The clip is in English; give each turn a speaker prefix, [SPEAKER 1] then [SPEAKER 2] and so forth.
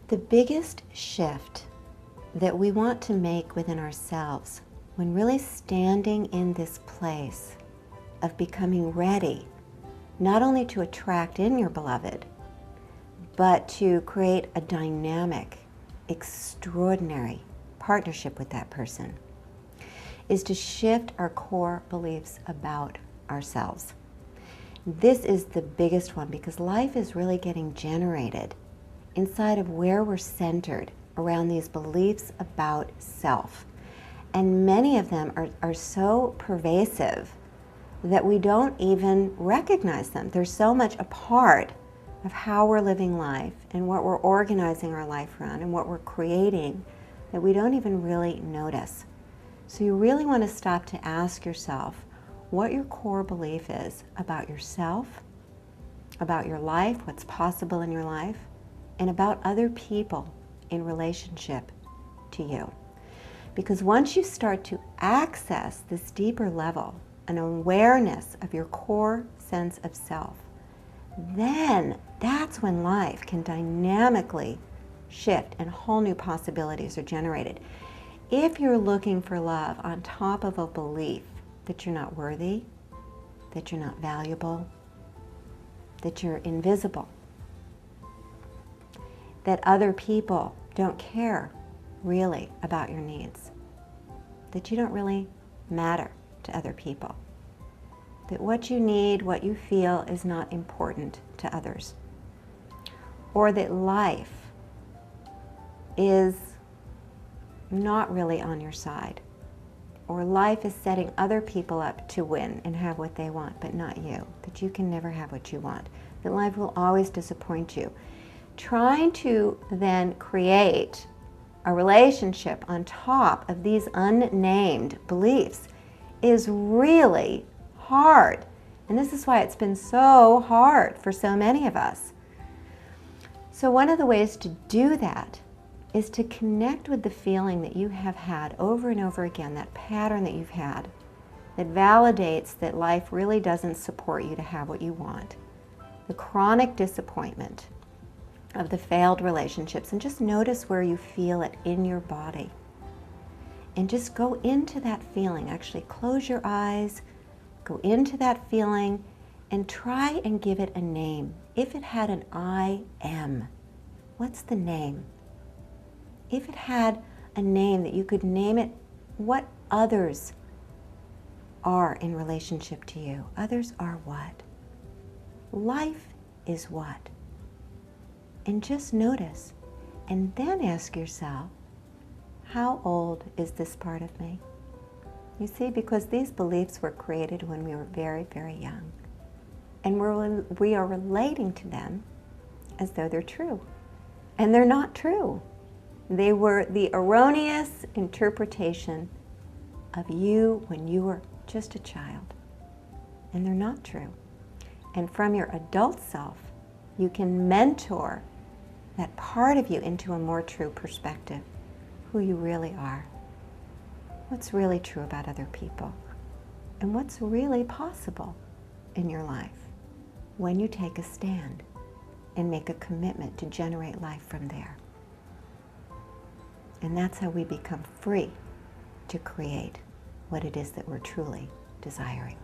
[SPEAKER 1] The biggest shift that we want to make within ourselves when really standing in this place of becoming ready, not only to attract in your beloved, but to create a dynamic, extraordinary partnership with that person, is to shift our core beliefs about ourselves. This is the biggest one because life is really getting generated inside of where we're centered around these beliefs about self. And many of them are so pervasive that we don't even recognize them. They're so much a part of how we're living life and what we're organizing our life around and what we're creating that we don't even really notice. So you really want to stop to ask yourself what your core belief is about yourself, about your life, what's possible in your life, and about other people in relationship to you. Because once you start to access this deeper level, an awareness of your core sense of self, then that's when life can dynamically shift and whole new possibilities are generated. If you're looking for love on top of a belief that you're not worthy, that you're not valuable, that you're invisible, that other people don't care really about your needs, that you don't really matter to other people, that what you need, what you feel is not important to others, or that life is not really on your side, or life is setting other people up to win and have what they want, but not you, that you can never have what you want, that life will always disappoint you. Trying to then create a relationship on top of these unnamed beliefs is really hard. And this is why it's been so hard for so many of us. So one of the ways to do that is to connect with the feeling that you have had over and over again, that pattern that you've had, that validates that life really doesn't support you to have what you want. The chronic disappointment of the failed relationships, and just notice where you feel it in your body. And just go into that feeling. Actually close your eyes, go into that feeling, and try and give it a name. If it had an I am, what's the name? If it had a name that you could name it, what others are in relationship to you. Others are what? Life is what? And just notice, and then ask yourself, how old is this part of me? You see, because these beliefs were created when we were very, very young. And we are relating to them as though they're true. And they're not true. They were the erroneous interpretation of you when you were just a child. And they're not true. And from your adult self, you can mentor that part of you into a more true perspective, who you really are, what's really true about other people, and what's really possible in your life when you take a stand and make a commitment to generate life from there. And that's how we become free to create what it is that we're truly desiring.